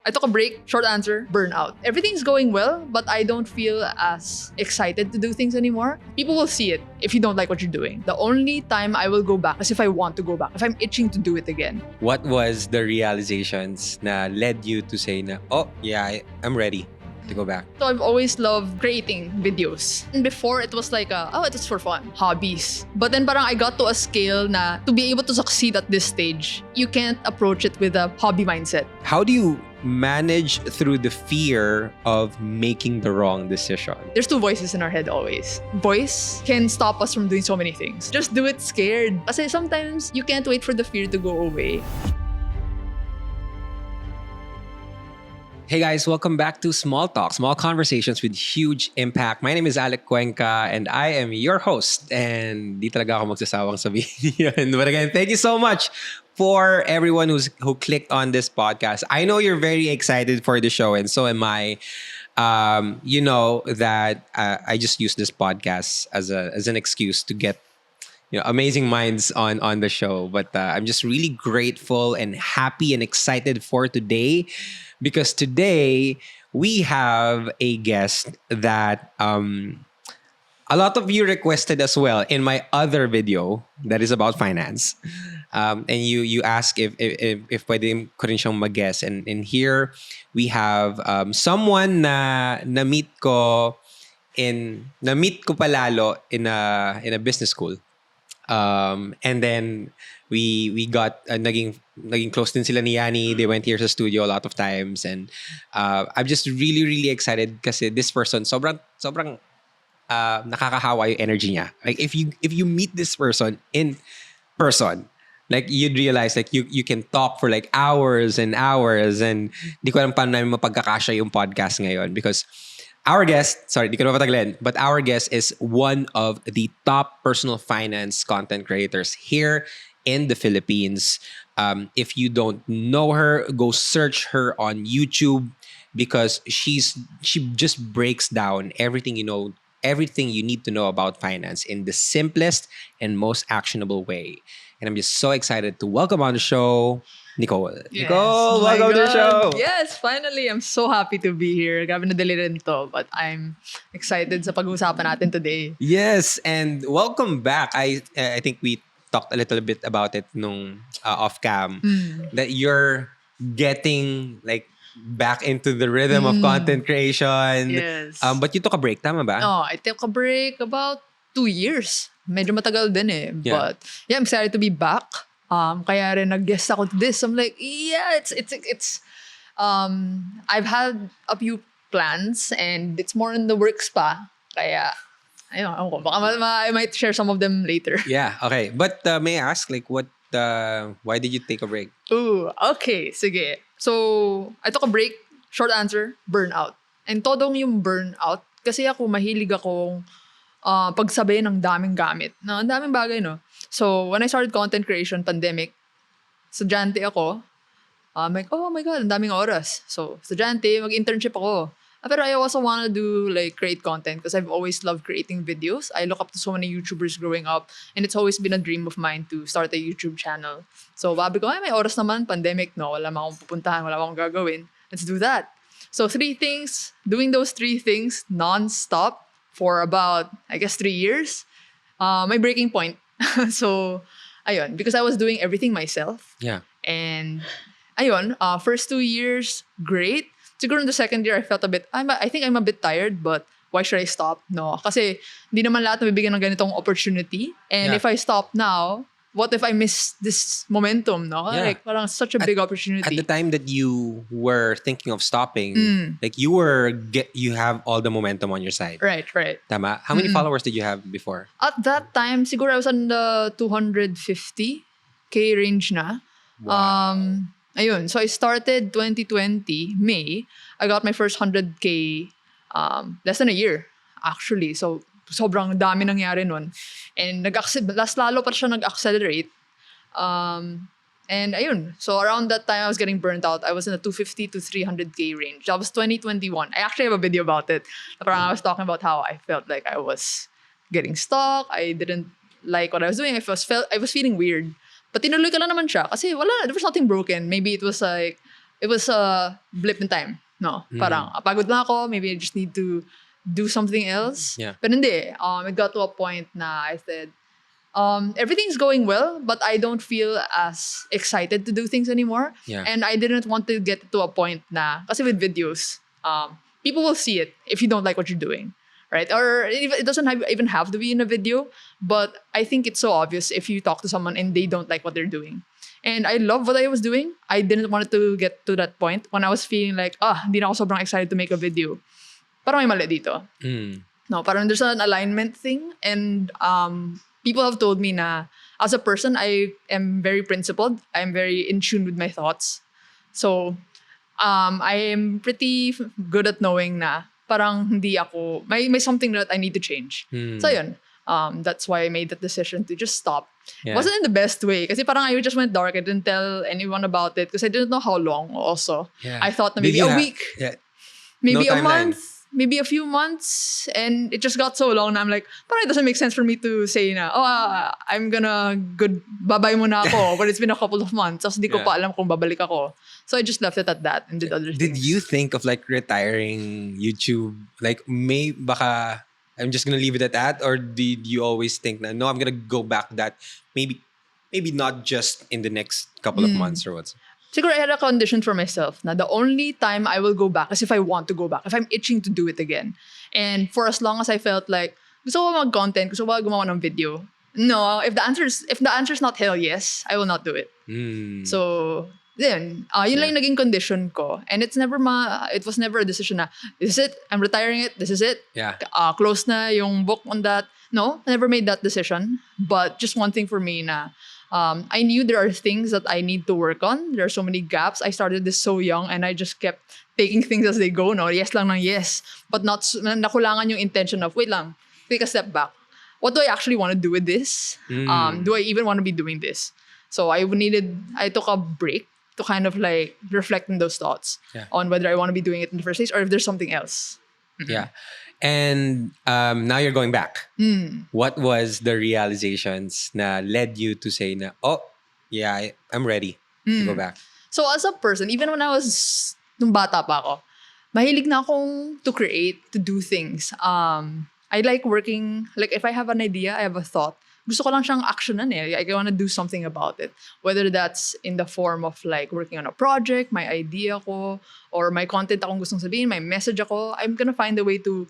I took a break. Short answer, burnout. Everything's going well, but I don't feel as excited to do things anymore. People will see it if you don't like what you're doing. The only time I will go back is if I want to go back, if I'm itching to do it again. What was the realizations na led you to say na, oh, yeah, I'm ready to go back? So I've always loved creating videos. And before, it was like, it's for fun, hobbies. But then parang I got to a scale na to be able to succeed at this stage, you can't approach it with a hobby mindset. How do you manage through the fear of making the wrong decision? There's two voices in our head always. Voice can stop us from doing so many things. Just do it scared. Kasi sometimes you can't wait for the fear to go away. Hey guys, welcome back to Small Talk, small conversations with huge impact. My name is Alec Cuenca and I am your host. And di talaga ako magsasawang sabihin yun. But again, thank you so much for everyone who clicked on this podcast. I know you're very excited for the show and so am I. You know that I just use this podcast as an excuse to get amazing minds on the show. But I'm just really grateful and happy and excited for today. Because today, we have a guest that a lot of you requested as well in my other video that is about finance. And you ask if pwede ko rin siyang mag-guest. And here, we have someone na na-meet ko palalo in a business school. And then we got naging close din sila ni Yani. They went here sa studio a lot of times and I'm just really really excited kasi this person sobrang nakakahawa yung energy niya. Like if you meet this person in person, like you'd realize like you can talk for like hours and hours and di ko alam paano namin mapagkakasya yung podcast ngayon because our guest, sorry, di ko na mapatagalin, but our guest is one of the top personal finance content creators here in the Philippines. If you don't know her, go search her on YouTube because she just breaks down everything you need to know about finance in the simplest and most actionable way. And I'm just so excited to welcome on the show Nicole. Yes. Nicole, Oh my welcome to the God. show. Yes, finally. I'm so happy to be here. Grabe na dali rin to, but I'm excited sa pag-uusapan natin today. Yes, and welcome back. I think we talked a little bit about it nung off cam that you're getting like back into the rhythm of content creation. Yes. But you took a break, tama ba? No, I took a break about 2 years. Medyo matagal din eh. Yeah. But yeah, I'm excited to be back. Kaya rin nag-guest ako to this. I'm like, yeah, it's I've had a few plans and it's more in the works pa. Kaya, ayun, baka I might share some of them later. Yeah, okay. But may I ask, like, why did you take a break? Ooh, okay, sige. So, I took a break. Short answer, burnout. And todong yung burnout, kasi ako mahilig akong pagsabi ng daming gamit. Na ang daming bagay, no? So, when I started content creation, pandemic, estudyante ako. I'm like, oh my God, ang daming oras. So, estudyante, mag-internship ako. Pero I also want to do, like, create content because I've always loved creating videos. I look up to so many YouTubers growing up and it's always been a dream of mine to start a YouTube channel. So, babi ko, ay, may oras naman, pandemic, no? Wala akong pupuntahan, wala akong gagawin. Let's do that. So, 3 things, doing those 3 things non-stop for about, I guess, 3 years. My breaking point. So, ayun, because I was doing everything myself. Yeah. And, ayun, first 2 years, great. Siguro in the second year, I felt I think I'm a bit tired, but why should I stop? No, kasi di naman lahat nabibigyan ng ganitong opportunity. And if I stop now, what if I miss this momentum, no? Yeah. Like, parang such a big opportunity. At the time that you were thinking of stopping, like you have all the momentum on your side. Right. Tama? How many followers did you have before? At that time, siguro I was on the 250K range na. Wow. Ayun, so I started 2020, May. I got my first 100K less than a year, actually. So, sobrang dami nangyari nun. And last lalo pa siya nag-accelerate. And ayun, so around that time, I was getting burnt out. I was in the 250 to 300K range. That was 2021. I actually have a video about it. Parang I was talking about how I felt like I was getting stuck. I didn't like what I was doing. I was feeling weird. But tinuloy ko lang naman siya kasi there was nothing broken. Maybe it was like it was a blip in time. No, parang pagod na ako, maybe I just need to do something else. Yeah. But hindi, it got to a point na I said, everything's going well, but I don't feel as excited to do things anymore. Yeah. And I didn't want to get to a point na, kasi with videos, people will see it if you don't like what you're doing. Right? Or it doesn't even have to be in a video, but I think it's so obvious if you talk to someone and they don't like what they're doing. And I love what I was doing. I didn't want it to get to that point when I was feeling like, hindi na ako sobrang excited to make a video. Parang may mali dito. No, parang there's an alignment thing. And people have told me na, as a person, I am very principled. I'm very in tune with my thoughts. So, I am pretty good at knowing na parang hindi ako, may something that I need to change. So yun, that's why I made that decision to just stop. Yeah. Wasn't in the best way. Kasi parang I just went dark. I didn't tell anyone about it because I didn't know how long also. Yeah. I thought na Did maybe you a ha- week, Yeah. maybe No a timeline. month, maybe a few months. And it just got so long na I'm like, parang it doesn't make sense for me to say na, I'm gonna bye-bye muna ako. But it's been a couple of months. Tapos di ko Yeah. pa alam kung babalik ako. So I just left it at that and did other Did things. you think of like retiring YouTube? Like baka I'm just gonna leave it at that, or did you always think na no, I'm gonna go back to that? Maybe not just in the next couple of months or what? Siguro I had a condition for myself na the only time I will go back is if I want to go back, if I'm itching to do it again. And for as long as I felt like gusto ko mag-content, gusto ko gumawa ng video. No, if the answer is not hell yes, I will not do it. So then, yun lang yung naging condition ko. And it was never a decision na, this is it, I'm retiring it, this is it. Yeah. Close na yung book on that. No, I never made that decision. But just one thing for me na, I knew there are things that I need to work on. There are so many gaps. I started this so young and I just kept taking things as they go. No, yes lang ng yes. But nakulangan yung intention of, wait lang, take a step back. What do I actually want to do with this? Do I even want to be doing this? So I took a break to kind of like reflect on those thoughts on whether I want to be doing it in the first place or if there's something else. Yeah. And now you're going back. What was the realizations na led you to say na, I'm ready to go back? So as a person, even when I was, nung bata pa ako, mahilig na akong to create, to do things. I like working, like if I have an idea, I have a thought, gusto ko lang siyang actionan eh. I want to do something about it. Whether that's in the form of like working on a project, my idea ko, or my content akong gustong sabihin, my message ako, I'm gonna find a way to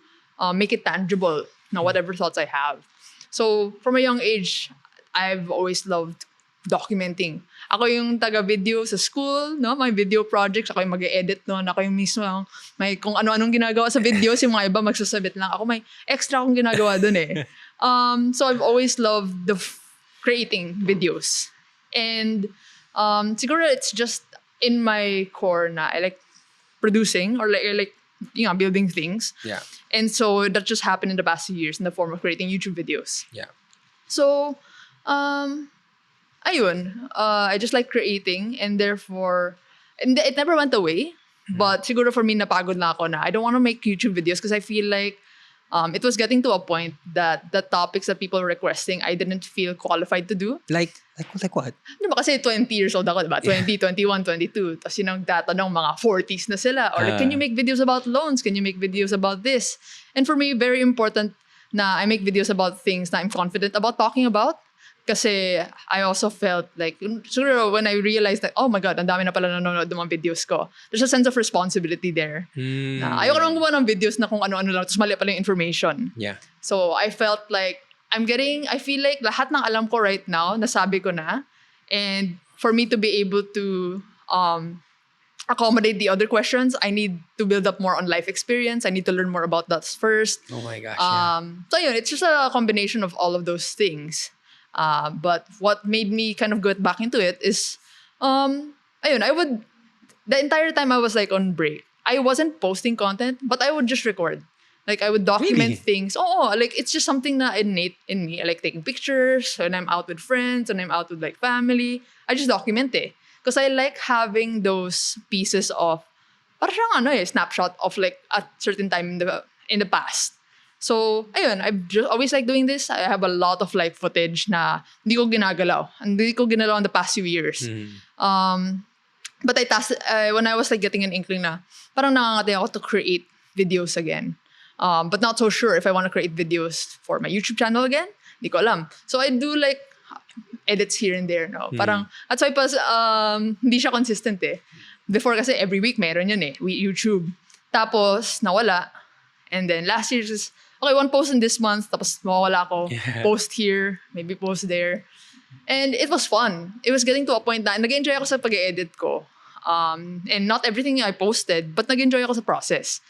make it tangible na whatever thoughts I have. So from a young age, I've always loved documenting. Ako yung taga-video sa school, no? My video projects, ako yung mag-edit noon, ako yung mismo may kung ano-anong ginagawa sa videos, yung mga iba magsasabit lang. Ako may extra akong ginagawa dun eh. So I've always loved creating videos. And siguro it's just in my core na I like producing or like building things. Yeah. And so that just happened in the past few years in the form of creating YouTube videos. Yeah. So, ayun, I just like creating and therefore, and it never went away. But siguro for me, napagod na ako na I don't want to make YouTube videos because I feel like it was getting to a point that the topics that people were requesting, I didn't feel qualified to do. Like what? Diba kasi 20 years old ako, diba? 20, 21, 22. Tapos yun ang tatanong, mga 40s na sila. Or like, can you make videos about loans? Can you make videos about this? And for me, very important na I make videos about things na I'm confident about talking about. Kasi I also felt like, siguro when I realized that, oh my God, ang dami na pala nanonood ng mga videos ko. There's a sense of responsibility there. Na ayoko naman gumawa ng videos na kung ano-ano lang, tapos mali pala yung information. Yeah. So I felt like, I feel like lahat ng alam ko right now, nasabi ko na. And for me to be able to accommodate the other questions, I need to build up more on life experience. I need to learn more about that first. Oh my gosh, yeah. So yun, it's just a combination of all of those things. But what made me kind of get back into it is, the entire time I was like on break, I wasn't posting content, but I would just record. Like I would document things. Like it's just something na innate in me. I like taking pictures when I'm out with friends, when I'm out with like family. I just document it. Because I like having those pieces of, parang siyang snapshot of like a certain time in the past. So, ayun, I've just always liked doing this. I have a lot of like footage na hindi ko ginagalaw. Hindi ko ginalaw in the past few years. But when I was like getting an inkling na, parang nangangati ako to create videos again. But not so sure if I want to create videos for my YouTube channel again. Di ko alam. So I do like edits here and there, no? Parang, that's why hindi siya consistent eh. Before kasi every week meron yun eh, YouTube. Tapos, nawala. And then last year, just, okay, one post in this month, tapos mawawala ako. Yeah. Post here, maybe post there. And it was fun. It was getting to a point na nag-enjoy ako sa pag-edit ko. And not everything I posted, but nag-enjoy ako sa process.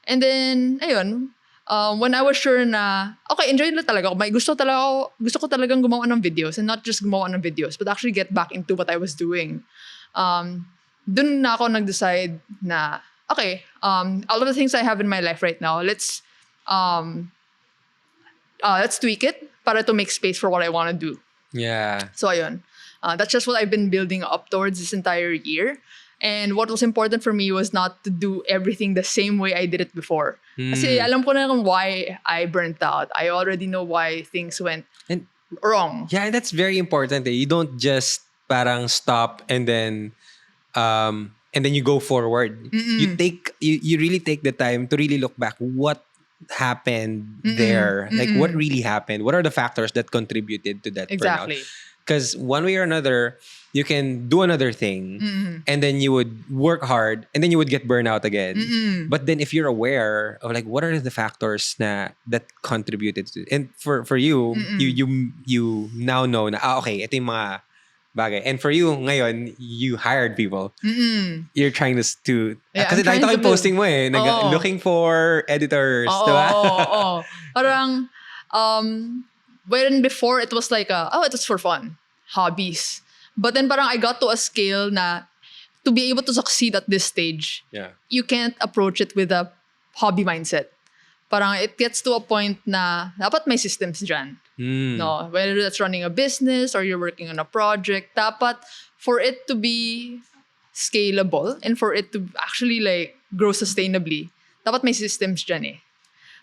And then, ayun, when I was sure na, okay, enjoy na talaga ako. Gusto ko talagang gumawa ng videos and not just gumawa ng videos, but actually get back into what I was doing. Dun na ako nag-decide na, okay, all of the things I have in my life right now, let's tweak it para to make space for what I want to do. Yeah. So ayun, that's just what I've been building up towards this entire year. And what was important for me was not to do everything the same way I did it before. Kasi alam ko na kung why I burnt out. I already know why things went wrong. Yeah, and that's very important. You don't just parang stop and then you go forward. You really take the time to really look back. What happened there? Like what really happened? What are the factors that contributed to that burnout? Exactly. Because one way or another, you can do another thing and then you would work hard and then you would get burnout again. But then if you're aware of like what are the factors that contributed to it, and for you, you now know na okay, ito yung mga bagay. And for you, ngayon, you hired people. You're trying to Yeah, kasi I'm trying nakita ko to yung posting mo eh, Oo. looking for editors, diba? Oo. Parang, when before it was like, it was for fun. Hobbies. But then parang I got to a scale na to be able to succeed at this stage, Yeah. you can't approach it with a hobby mindset. Parang it gets to a point na dapat may systems dyan. No, whether that's running a business or you're working on a project, dapat for it to be scalable and for it to actually like grow sustainably, dapat may systems dyan eh.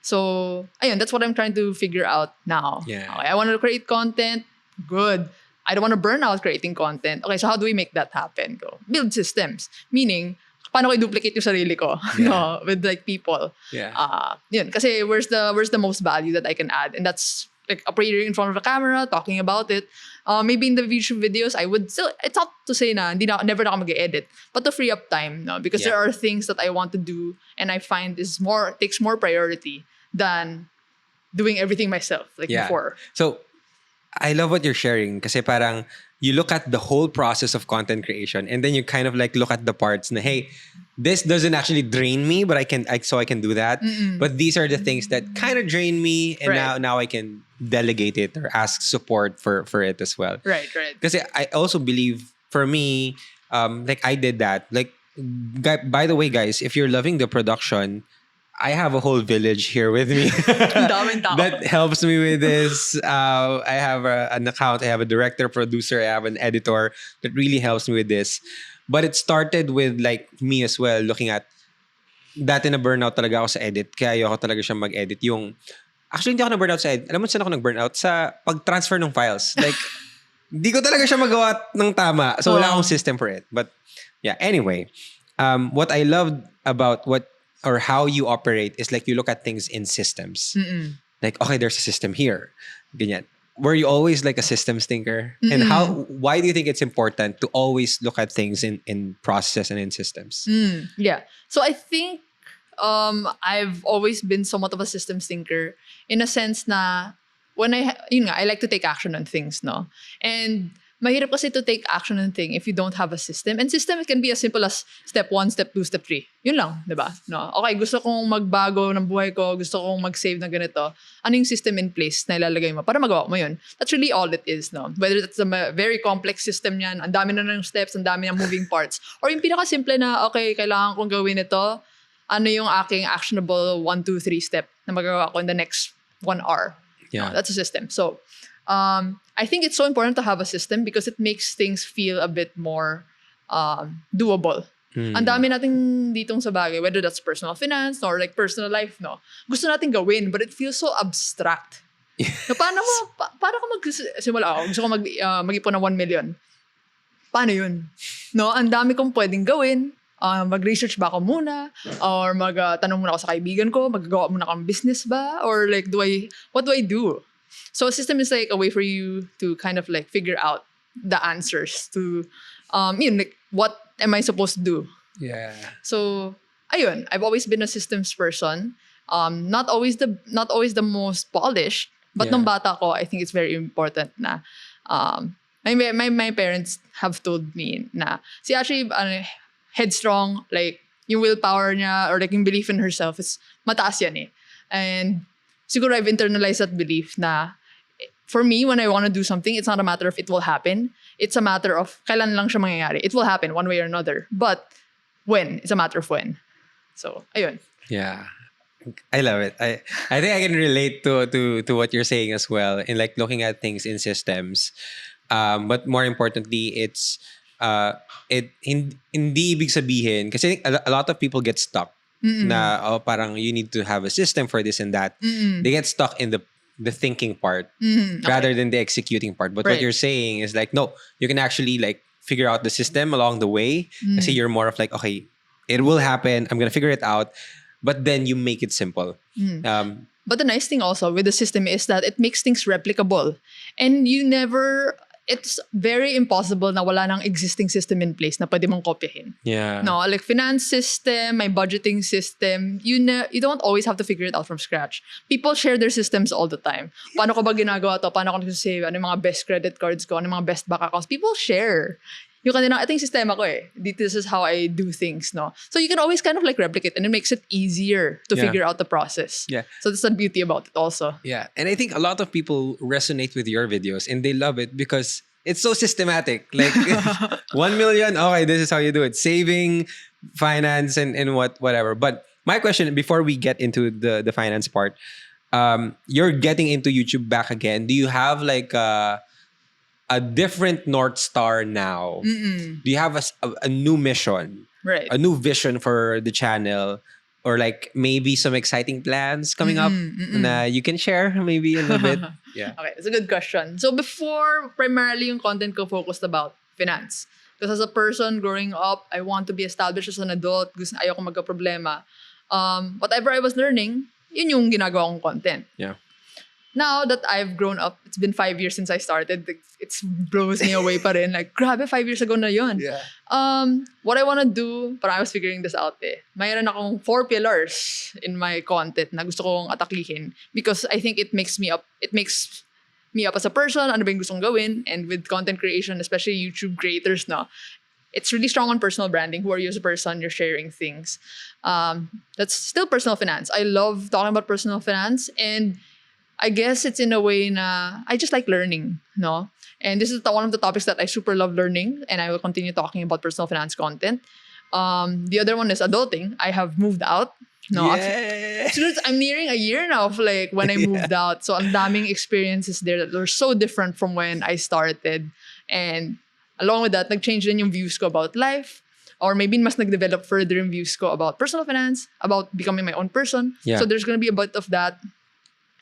So, ayun, that's what I'm trying to figure out now. Yeah. Okay, I want to create content. Good. I don't want to burn out creating content. Okay, so how do we make that happen? Go build systems. Meaning, paano ko i-duplicate yung sarili ko? Yeah. No, with like people. Yeah. Yun, kasi where's the most value that I can add? And that's like appearing in front of the camera, talking about it. Maybe in the YouTube videos, I would still, it's not to say na, never na ako mag-edit, but to free up time, no? Because Yeah. there are things that I want to do and I find takes more priority than doing everything myself, like Yeah. before. So, I love what you're sharing kasi parang you look at the whole process of content creation and then you kind of like look at the parts na, hey, this doesn't actually drain me, but I can do that. But these are the things that kind of drain me and Right. now I can delegate it or ask support for it as well. Right. Kasi I also believe for me, like I did that. Like, by the way, guys, if you're loving the production, I have a whole village here with me Ang daming tao. that helps me with this. I have an account. I have a director, producer. I have an editor that really helps me with this. But it started with like me as well, looking at dati na burnout talaga ako sa edit. Kaya ayoko talaga siya mag-edit. Actually, hindi ako na-burnout sa edit. Alam mo saan ako nag-burnout? Sa pag-transfer ng files. Like, hindi ko talaga siya magawa ng tama. So, wala akong system for it. But, yeah. Anyway, what I loved about or how you operate is like you look at things in systems. Like, okay, there's a system here. Ganyan. Were you always like a systems thinker? And why do you think it's important to always look at things in process and in systems? Yeah. So I think I've always been somewhat of a systems thinker in a sense na when I like to take action on things, no? And mahirap kasi to take action on thing if you don't have a system. And system can be as simple as step 1, step 2, step 3. Yun lang, di ba? No? Okay, gusto kong magbago ng buhay ko, gusto kong mag-save ng ganito. Ano yung system in place na ilalagay mo para magawa mo yun? That's really all it is, no? Whether that's a very complex system yan, ang dami na ng steps, ang dami ng moving parts. Or yung pinaka-simple na, okay, kailangan kong gawin ito, ano yung aking actionable 1, 2, 3 step na magagawa ko in the next 1 hour. Yeah. No, that's a system. So, I think it's so important to have a system because it makes things feel a bit more doable. Ang dami nating ditong sa bagay, whether that's personal finance or like personal life, no? Gusto nating gawin, but it feels so abstract. Na paano ko magsimula ako? Gusto ko mag-ipon ng 1 million. paano yun? No, ang dami kong pwedeng gawin. Mag-research ba ako muna? Or tanong muna ako sa kaibigan ko? Magagawa muna akong business ba? Or like, what do I do? So a system is like a way for you to kind of like figure out the answers to, like, what am I supposed to do? Yeah. So, ayun, I've always been a systems person. Not always the most polished, but nung bata ko, I think it's very important na my parents have told me na si actually headstrong, like yung willpower niya or like yung belief in herself is mataas yan eh. And siguro I've internalized that belief na for me, when I want to do something, it's not a matter of it will happen. It's a matter of kailan lang siya mangyayari. It will happen one way or another. But when? It's a matter of when. So, ayun. Yeah. I love it. I think I can relate to what you're saying as well in like looking at things in systems. But more importantly, it's hindi ibig sabihin kasi I think a lot of people get stuck na parang you need to have a system for this and that. They get stuck in the thinking part rather than the executing part. But what you're saying is like, no, you can actually like figure out the system along the way. Kasi you're more of like, okay, it will happen. I'm gonna figure it out. But then you make it simple. But the nice thing also with the system is that it makes things replicable. And it's very impossible na wala nang existing system in place na pwede mong kopyahin. Yeah. No, like finance system, my budgeting system, you don't always have to figure it out from scratch. People share their systems all the time. Paano ko ba ginagawa to? Paano ko nagsasave? Ano yung mga best credit cards ko? Ano yung mga best bank accounts? People share. Yung kanina, ito yung sistema ko eh. This is how I do things, no? So you can always kind of like replicate and it makes it easier to figure out the process. Yeah. So that's the beauty about it also. Yeah. And I think a lot of people resonate with your videos and they love it because it's so systematic. Like 1 million, okay, this is how you do it. Saving, finance, and whatever. But my question, before we get into the finance part, you're getting into YouTube back again. Do you have like a different North Star now? Do you have a new mission? Right. A new vision for the channel? Or like maybe some exciting plans coming up na you can share maybe a little bit? Yeah. Okay, it's a good question. So before, primarily yung content ko focused about finance. Because as a person growing up, I want to be established as an adult. Gusto ayoko magka-problema. Whatever I was learning, yun yung ginagawa kong content. Yeah. Now that I've grown up, it's been 5 years since I started. It blows me away pa rin. Like, grabe, 5 years ago na yun. Yeah. What I want to do, parang I was figuring this out eh. Mayroon akong 4 pillars in my content na gusto kong atakihin because I think it makes me up as a person, ano ba yung gustong gawin, and with content creation, especially YouTube creators na, it's really strong on personal branding. Who are you as a person? You're sharing things. That's still personal finance. I love talking about personal finance, and I guess it's in a way na I just like learning, no? And this is one of the topics that I super love learning, and I will continue talking about personal finance content. The other one is adulting. I have moved out. No, Yeah. I'm nearing a year now of like when I moved out. So ang daming experiences there that were so different from when I started. And along with that, nag-change din yung views ko about life. Or maybe mas nag-develop further yung views ko about personal finance, about becoming my own person. Yeah. So there's gonna be a bit of that.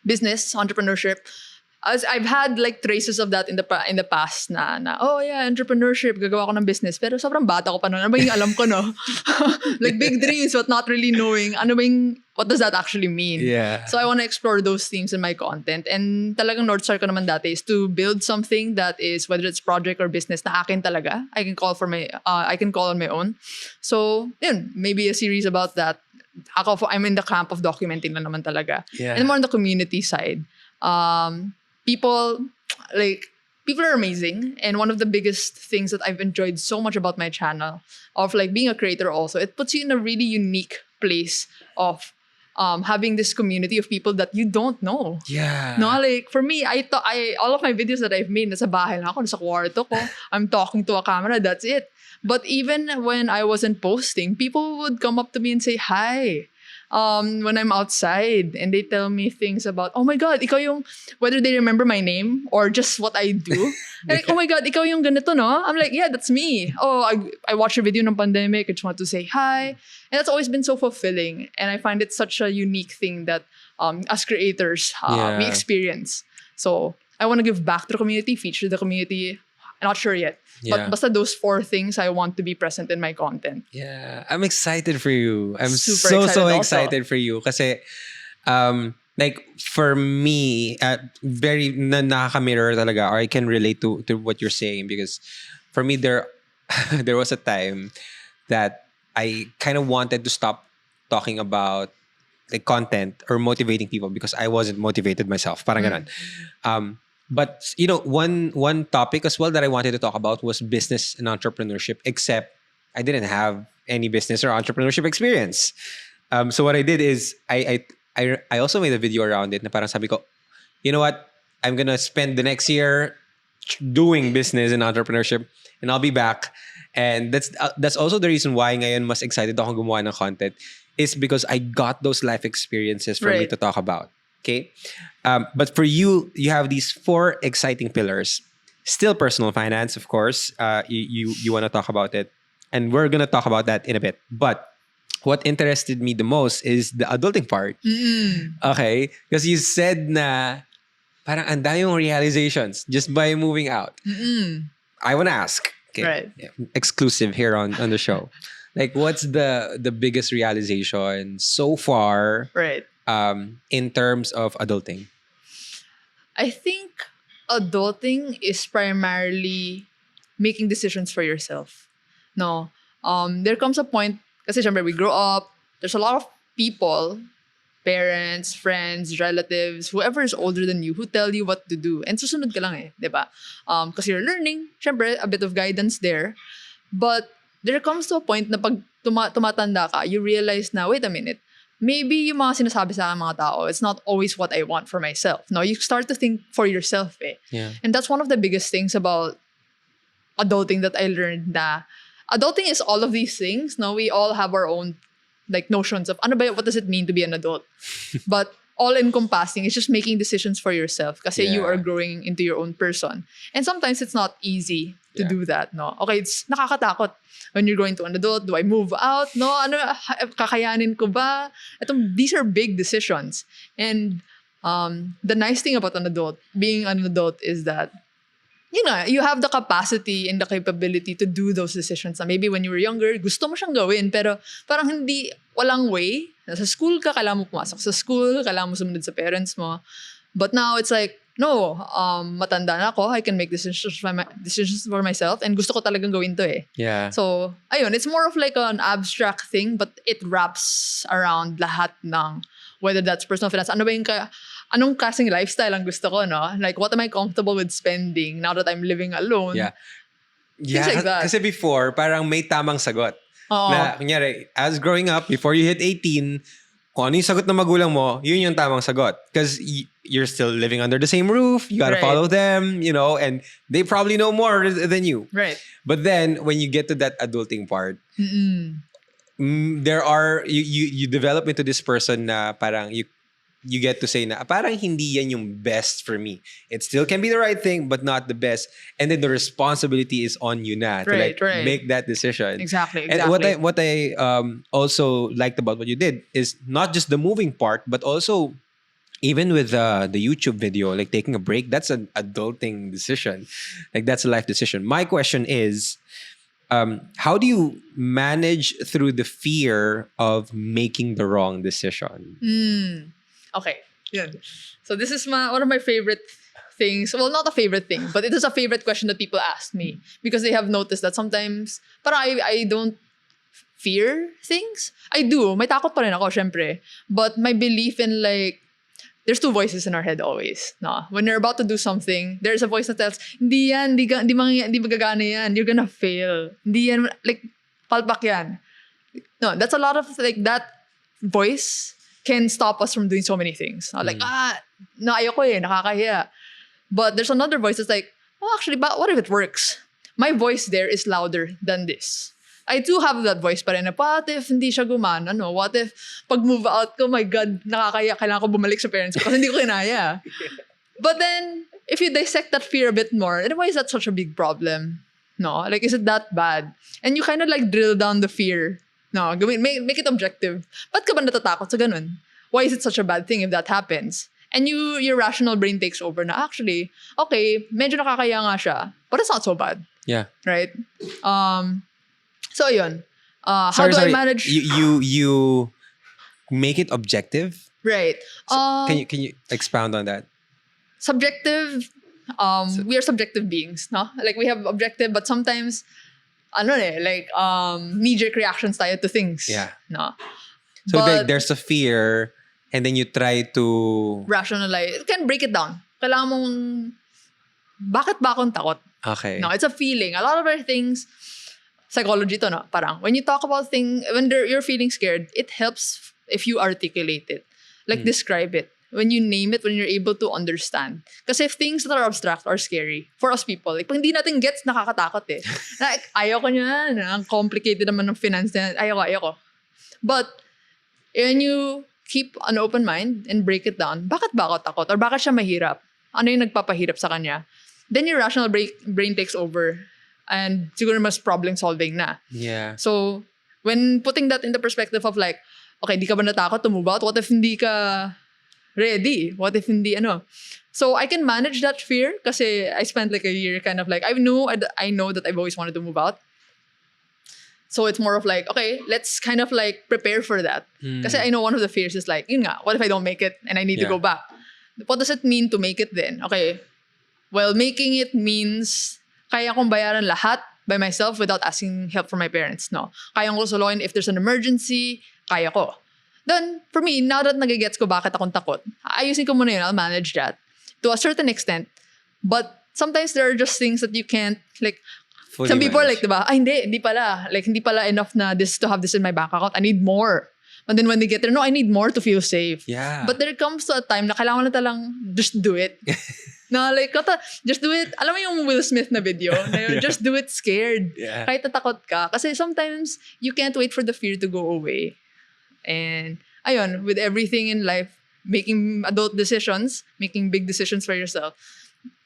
Business, entrepreneurship. As I've had like traces of that in the past na oh yeah, entrepreneurship, gagawa ko ng business. Pero sobrang bata ko pa noon. Ano ba yung alam ko, no? Like big dreams but not really knowing what does that actually mean? Yeah. So I want to explore those themes in my content. And talagang North Star ko naman dati is to build something that is, whether it's project or business, na akin talaga. I can call on my own. So, yun, maybe a series about that. I'm in the camp of documenting na naman talaga. Yeah. And more on the community side. People are amazing. And one of the biggest things that I've enjoyed so much about my channel, of like being a creator also, it puts you in a really unique place of having this community of people that you don't know. Yeah. No, like for me, all of my videos that I've made, nasa bahay lang ako, nasa kwarto ko, I'm talking to a camera, that's it. But even when I wasn't posting, people would come up to me and say hi. When I'm outside and they tell me things about, oh my God, ikaw yung, whether they remember my name or just what I do. Like, oh my God, ikaw yung ganito, no? I'm like, yeah, that's me. Oh, I watched your video ng pandemic. I just want to say hi. And that's always been so fulfilling. And I find it such a unique thing that as creators, we experience. So I want to give back to the community, feature the community, I'm not sure yet. Yeah. But basta those 4 things I want to be present in my content. Yeah, I'm excited for you. I'm Super so excited also. excited for you kasi like for me very nakaka-mirror talaga, or I can relate to what you're saying, because for me there there was a time that I kind of wanted to stop talking about like content or motivating people because I wasn't motivated myself. Parang ganun. But you know, one topic as well that I wanted to talk about was business and entrepreneurship, except I didn't have any business or entrepreneurship experience. So what I did is I also made a video around it na parang sabi ko, you know what? I'm gonna spend the next year doing business and entrepreneurship, and I'll be back. And that's also the reason why ngayon mas excited akong gumawa ng content, is because I got those life experiences for me Right. to talk about. Okay? But for you, you have these 4 exciting pillars. Still personal finance, of course. You want to talk about it. And we're going to talk about that in a bit. But what interested me the most is the adulting part. Okay? Because you said na parang ang dami mong realizations just by moving out. I want to ask. Okay. Right. Exclusive here on the show. Like, what's the biggest realization so far Right. in terms of adulting? I think adulting is primarily making decisions for yourself. No. There comes a point, kasi syempre we grow up, there's a lot of people, parents, friends, relatives, whoever is older than you who tell you what to do. And susunod ka lang di ba? Kasi you're learning, syempre, a bit of guidance there. But there comes to a point na pag tumatanda ka, you realize na, wait a minute, maybe yung mga sinasabi sa akin mga tao, it's not always what I want for myself. No, you start to think for yourself Yeah. And that's one of the biggest things about adulting that I learned, na adulting is all of these things. No, we all have our own like notions of ano ba, what does it mean to be an adult? But all encompassing is just making decisions for yourself kasi you Yeah. are growing into your own person. And sometimes it's not easy to Yeah. do that, no? Okay, it's nakakatakot when you're going to an adult. Do I move out? No, ano, kakayanin ko ba? These are big decisions. And the nice thing about being an adult is that you have the capacity and the capability to do those decisions na maybe when you were younger, gusto mo siyang gawin, pero parang walang way. Nasa school ka, kailangan mo pumasok sa school, kailangan mo sumunod sa parents mo. But now it's like, no, matanda na ako, I can make decisions for myself, and gusto ko talagang gawin to Yeah. So, ayun, it's more of like an abstract thing, but it wraps around lahat ng, whether that's personal finance, anong kasing lifestyle ang gusto ko, no? Like, what am I comfortable with spending now that I'm living alone? Yeah. Things like that. Kasi before, parang may tamang sagot. Oo. Na, kunyari, as growing up, before you hit 18, kung ano yung sagot ng magulang mo, yun yung tamang sagot. Because you're still living under the same roof, you gotta Right. follow them, and they probably know more than you. Right. But then, when you get to that adulting part, there are, you develop into this person na parang you get to say na parang hindi yan yung best for me. It still can be the right thing, but not the best. And then the responsibility is on you na to Right, right. make that decision. Exactly. And what I also liked about what you did is not just the moving part, but also even with the YouTube video, like taking a break, that's an adulting decision. Like that's a life decision. My question is, how do you manage through the fear of making the wrong decision? Okay. Yun. So this is one of my favorite things. Well, not a favorite thing, but it is a favorite question that people ask me because they have noticed that sometimes parang I don't fear things. I do. May takot pa rin ako, syempre. But my belief in like, there's 2 voices in our head always. No? When you're about to do something, there's a voice that tells, hindi magagana yan. You're gonna fail. Hindi yan, like, palpak yan. No, that's a lot of, like, that voice can stop us from doing so many things. No? Like, no, ayoko nakakahiya. But there's another voice that's like, oh, actually, but what if it works? My voice there is louder than this. I do have that voice pa rin na, what if hindi siya gumana? No? What if pag move out ko, my God, nakakaya, kailangan ko bumalik sa parents ko kasi hindi ko kinaya. But then, if you dissect that fear a bit more, then why is that such a big problem? No? Like, is it that bad? And you kind of like drill down the fear. No, make it objective. Ba't ka ba natatakot sa ganun? Why is it such a bad thing if that happens? And your rational brain takes over na actually, okay, medyo nakakaya nga siya, but it's not so bad. Yeah. Right? So yun. How do I manage? You make it objective? Right. Can you expound on that? Subjective, we are subjective beings, no? Like we have objective, but sometimes, knee-jerk reactions tayo to things. Yeah. No? So But there's a fear and then you try to... rationalize. You can break it down. Kailangan mong, bakit ba akong takot? Okay. No, it's a feeling. A lot of our things, psychology to, no? Parang, when you talk about you're feeling scared, it helps if you articulate it. Like, describe it. When you name it, when you're able to understand. Kasi if things that are abstract are scary, for us people, like, pag hindi natin gets, nakakatakot eh. Like, ayaw ko niyan. Ang complicated naman ng finance na yan. Ayaw ko. But, when you keep an open mind and break it down, bakit ba ako takot? Or bakit siya mahirap? Ano yung nagpapahirap sa kanya? Then your rational brain takes over. And siguro mas problem solving na. Yeah. So, when putting that in the perspective of like, okay, di ka ba natakot to move out? What if hindi ka ready? What if hindi So, I can manage that fear kasi I spent like a year kind of like, I know that I've always wanted to move out. So, it's more of like, okay, let's kind of like prepare for that. Kasi I know one of the fears is like, yun nga, what if I don't make it and I need to go back? What does it mean to make it then? Okay, well, making it means kaya kong bayaran lahat by myself without asking help from my parents, no? Kaya kong soloin if there's an emergency, kaya ko. Then, for me, now that nagigets ko bakit akong takot, ayusin ko muna yun, I'll manage that to a certain extent. But sometimes there are just things that you can't, like, Fully some people are like, manage. diba? Ay, hindi pala. Like, hindi pala enough na to have this in my bank account. I need more. And then when they get there, no, I need more to feel safe. Yeah. But there comes to a time na kailangan na talang just do it. No, like, just do it. Alam mo yung Will Smith na video? Na yung, just do it scared. Yeah. Kahit natakot ka. Kasi sometimes, you can't wait for the fear to go away. And, ayun, with everything in life, making adult decisions, making big decisions for yourself,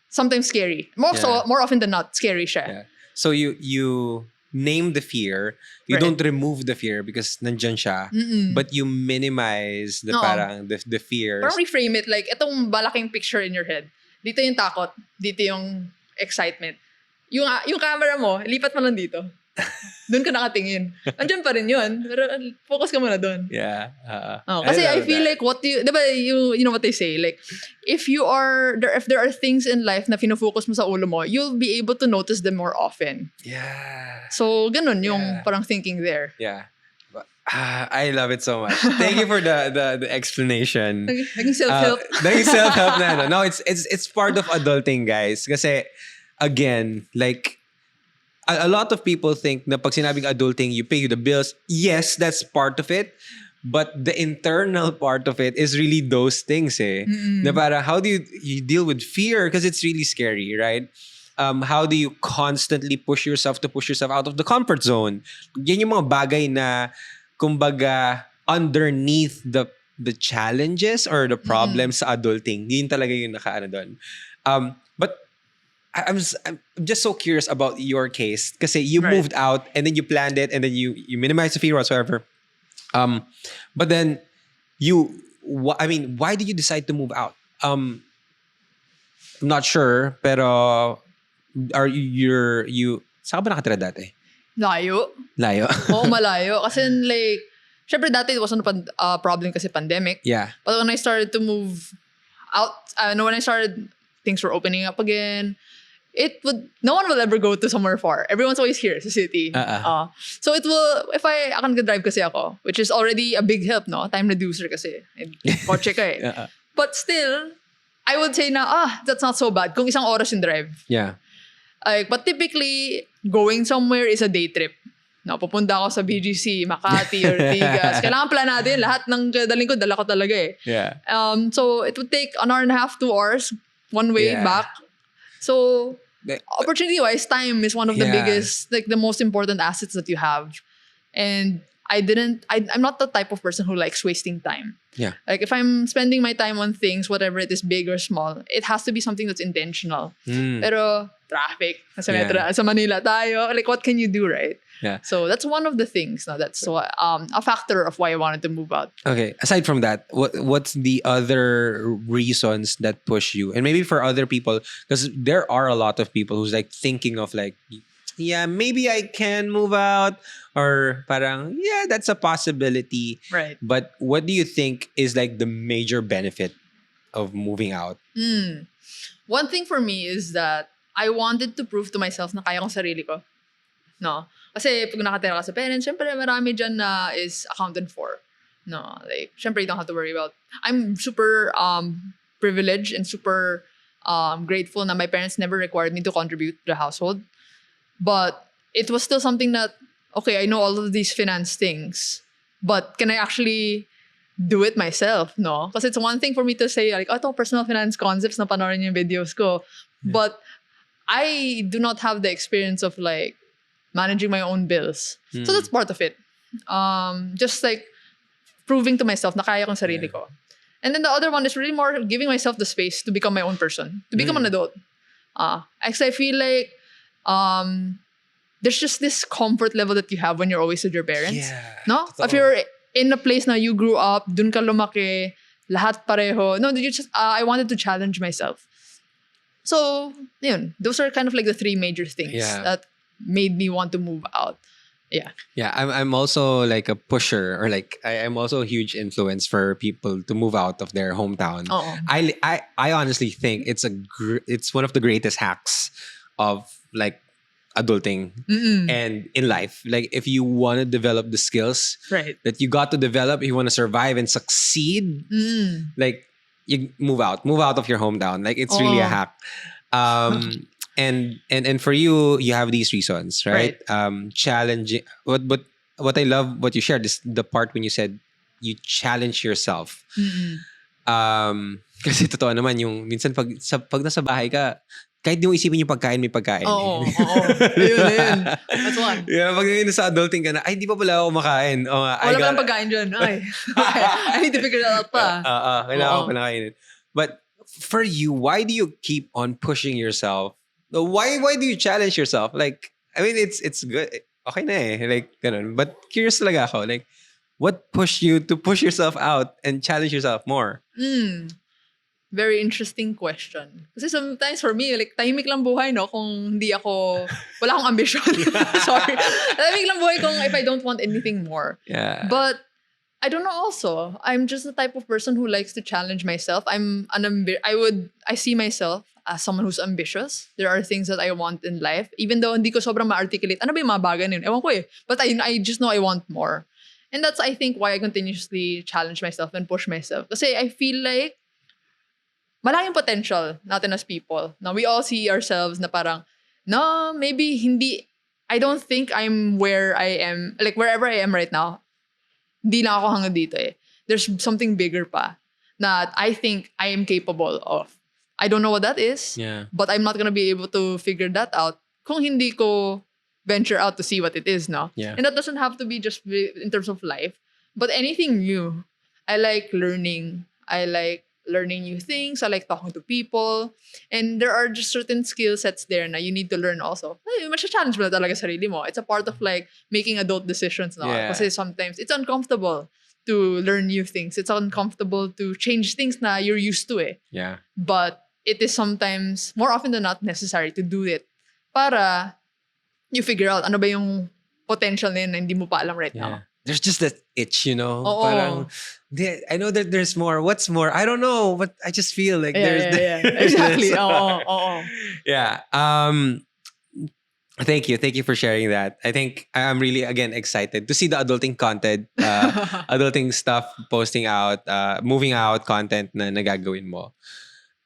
sometimes scary. More often than not, scary siya. Yeah. So you name the fear. You Right. don't remove the fear because nandyan siya. But you minimize the Oo. parang the fears. Parang reframe it like, itong malaking picture in your head. Dito yung takot. Dito yung excitement. Yung camera mo, lipat mo lang dito. Doon ka nakatingin. Andyan pa rin yun. Pero focus ka muna doon. Yeah. Kasi I love feel that. like diba you know what they say, like if there are things in life na fino-focus mo sa ulo mo, you'll be able to notice them more often. Yeah. So ganun yung Yeah. parang thinking there. Yeah. I love it so much. Thank you for the explanation. Naging self-help. Naging self-help na. No, it's part of adulting, guys. Kasi again, like a lot of people think na pag sinabing adulting, you pay the bills. Yes, that's part of it. But the internal part of it is really those things eh. Na para, how do you deal with fear? Because it's really scary, right? How do you constantly push yourself out of the comfort zone? Yan yung mga bagay na, kumbaga, underneath the challenges or the problems sa adulting. Yun talaga yung nakaano doon. But I'm just so curious about your case kasi you Right. moved out and then you planned it and then you minimized the fear whatsoever. But then why did you decide to move out? I'm not sure, pero are you saan ka ba nakatira dati? Layo. Layo? Oo, malayo. Kasi like, syempre dati it wasn't a problem kasi pandemic. Yeah. But when I started to move out, when I started, things were opening up again. No one will ever go to somewhere far. Everyone's always here sa city. So it will, if akan drive kasi ako, which is already a big help, no? Time reducer kasi. Kotse ka eh. But still, I would say na, that's not so bad. Kung isang oras yung drive. Yeah. But typically, going somewhere is a day trip. No, pupunta ako sa BGC, Makati, Ortigas. Kailangan planado yun. Lahat ng daling ko, dala ko talaga eh. Yeah. So it would take 1.5 hours, 2 hours, one way Yeah. back. So But- opportunity-wise, time is one of the Yeah. biggest, like the most important assets that you have. And I'm not the type of person who likes wasting time. Yeah. Like if I'm spending my time on things, whatever it is, big or small, it has to be something that's intentional. Pero traffic, sa Yeah. metro, sa Manila tayo, like what can you do, right? Yeah. So that's one of the things. No, that's a factor of why I wanted to move out. Okay. Aside from that, what's the other reasons that push you? And maybe for other people, because there are a lot of people who's like thinking of like, yeah, maybe I can move out, or parang, yeah, that's a possibility. Right. But what do you think is like the major benefit of moving out? One thing for me is that I wanted to prove to myself na kaya kong sarili ko. No? Kasi pag nakatira ka sa parents, syempre marami dyan na is accounted for. No? Like, syempre you don't have to worry about. I'm super privileged and super grateful na my parents never required me to contribute to the household. But it was still something that, okay, I know all of these finance things, but can I actually do it myself? No? Because it's one thing for me to say, like, ito, personal finance concepts na panoorin yung videos ko. But I do not have the experience of, like, managing my own bills. So that's part of it. Just, like, proving to myself na kaya kong sarili ko. And then the other one is really more giving myself the space to become my own person, to become an adult. Actually, I feel like there's just this comfort level that you have when you're always with your parents. Yeah. No? Totoo. If you're in a place na you grew up, dun ka lumaki, lahat pareho. No, I wanted to challenge myself. So, yun, those are kind of like the three major things that made me want to move out. Yeah. Yeah, I'm also like a pusher, or like I'm also a huge influence for people to move out of their hometown. I honestly think it's one of the greatest hacks of like adulting and in life. Like if you want to develop the skills that you got to develop, if you want to survive and succeed, like you move out of your hometown. Like it's really a hack. And for you have these reasons, right? Challenging. What I love what you shared is the part when you said you challenge yourself. Kasi totoo naman yung minsan pag nasa bahay ka, kahit di mo isipin yung pagkain, may pagkain. Oo. Ayun. That's one. Yeah, pag nasa adulting ka na, ay, di pa pala ako makain. Wala pa lang pagkain dyan. Ay, I need to figure that out pa. Kailangan ko pa nakainin. But for you, why do you keep on pushing yourself? Why do you challenge yourself? Like, I mean, it's good. Okay na eh. Like, ganun. But curious talaga ako. Like, what pushed you to push yourself out and challenge yourself more? Very interesting question. Kasi sometimes for me, like, tahimik lang buhay, no? Kung hindi ako, wala akong ambition. Sorry. Tahimik lang buhay kung if I don't want anything more. Yeah. But, I don't know also. I'm just the type of person who likes to challenge myself. I see myself as someone who's ambitious. There are things that I want in life. Even though hindi ko sobrang ma-articulate. Ano ba yung mga bagay na yun? Ewan ko eh. But I just know I want more. And that's, I think, why I continuously challenge myself and push myself. Kasi I feel like malaking potential natin as people. Now, we all see ourselves na parang, no, maybe hindi, I don't think I'm where I am, like wherever I am right now, hindi na ako hanggang dito eh. There's something bigger pa that I think I am capable of. I don't know what that is, but I'm not gonna be able to figure that out kung hindi ko venture out to see what it is, no? Yeah. And that doesn't have to be just in terms of life, but anything new. I like learning. I like learning new things. I like talking to people. And there are just certain skill sets there na you need to learn also. Masya-challenge mo na talaga sarili mo. It's a part of like making adult decisions now. Kasi sometimes it's uncomfortable to learn new things. It's uncomfortable to change things na you're used to eh. Yeah. But it is sometimes, more often than not, necessary to do it para you figure out ano ba yung potential na yun na hindi mo pa alam right now. There's just that itch, you know? Oo. Parang, I know that there's more. What's more? I don't know, but I just feel like there's Exactly. this. Oo. Yeah. Thank you for sharing that. I think I'm really, again, excited to see the adulting content, adulting stuff posting out, moving out content na nagagawin mo.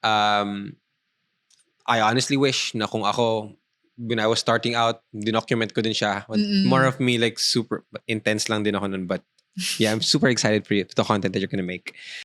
I honestly wish na kung ako, when I was starting out, dinocument ko din siya. More of me, like super intense lang din ako nun. But yeah, I'm super excited for you, the content that you're gonna make.